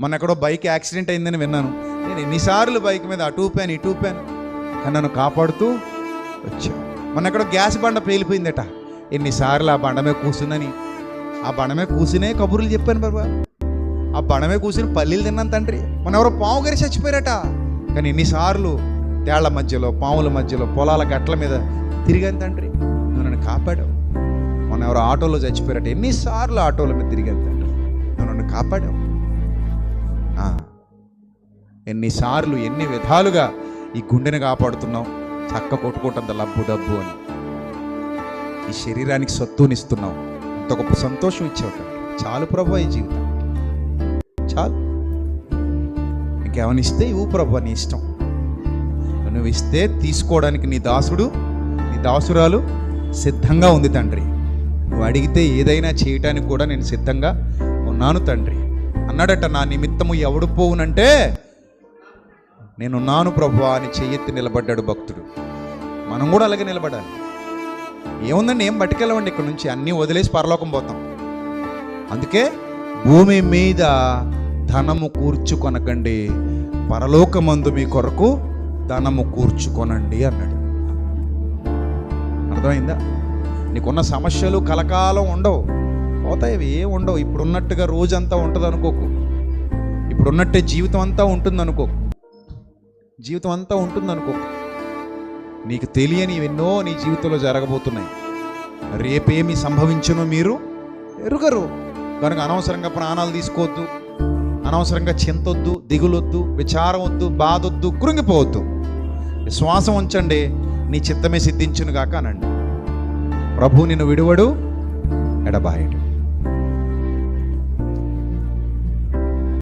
మొన్న ఎక్కడో bike accident అయిందని విన్నాను. నేను ఎన్నిసార్లు బైక్ మీద అటు ఊపాను ఇటు ఊపాను, కానీ నన్ను కాపాడుతూ వచ్చావు. మొన్న ఎక్కడో గ్యాస్ బండ పేలిపోయిందట, ఎన్నిసార్లు ఆ బండ మీద కూర్చున్నని, ఆ బండ మీద కూర్చునే కబుర్లు చెప్పాను బాబా. ఆ బండ మీద కూర్చుని పల్లీలు తిన్నాను తండ్రి. మన ఎవరో పాము గారి చచ్చిపోయారట, కానీ ఎన్నిసార్లు తేళ్ల మధ్యలో పాముల మధ్యలో పొలాల గట్ల మీద తిరిగాను తండ్రి, నువ్వు నన్ను కాపాడావు. మన ఎవరో ఆటోలో చచ్చిపోయారట, ఎన్నిసార్లు ఆటోల మీద తిరిగాను తండ్రి, నువ్వు నన్ను కాపాడావు. ఎన్నిసార్లు ఎన్ని విధాలుగా ఈ గుండెని కాపాడుతున్నావు, చక్క కొట్టుకోవటంత లబ్బు డబ్బు అని ఈ శరీరానికి సత్తునిస్తున్నావు, అంత గొప్ప సంతోషం ఇచ్చావు తండ్రి. చాలు ప్రభు ఈ జీవితం చాలు. ఇంకేమైనా ఇస్తే ఇవ్వు ప్రభు, నీ ఇష్టం. నువ్వు ఇస్తే తీసుకోవడానికి నీ దాసుడు నీ దాసురాలు సిద్ధంగా ఉంది తండ్రి. నువ్వు అడిగితే ఏదైనా చేయటానికి కూడా నేను సిద్ధంగా ఉన్నాను తండ్రి అన్నాడట. నా నిమిత్తము ఎవడు పోవునంటే నేనున్నాను ప్రభు అని చెయ్యెత్తి నిలబడ్డాడు భక్తుడు. మనం కూడా అలాగే నిలబడాలి. ఏముందండి, ఏం పట్టుకెళ్ళవండి, ఇక్కడ నుంచి అన్నీ వదిలేసి పరలోకం పోతాం. అందుకే భూమి మీద ధనము కూర్చుకొనకండి, పరలోకమందు మీ కొరకు ధనము కూర్చుకొనండి అన్నాడు. అర్థమైందా? నీకున్న సమస్యలు కలకాలం ఉండవు, పోతాయి, అవి ఏం ఉండవు. ఇప్పుడున్నట్టుగా రోజంతా ఉంటుంది అనుకోకు, ఇప్పుడున్నట్టే జీవితం అంతా ఉంటుంది అనుకోకు, జీవితం అంతా ఉంటుంది అనుకోకు. నీకు తెలియని ఎన్నో నీ జీవితంలో జరగబోతున్నాయి. రేపేమి సంభవించునో మీరు ఎరుగరు. కనుక అనవసరంగా ప్రాణాలు తీసుకోవద్దు, అనవసరంగా చింతొద్దు, దిగులొద్దు, విచారం వద్దు, బాధొద్దు, కృంగిపోవద్దు. విశ్వాసం ఉంచండి, నీ చిత్తమే సిద్ధించును గాక అనండి. ప్రభు నిన్ను విడువడు, ఎడబాయడు.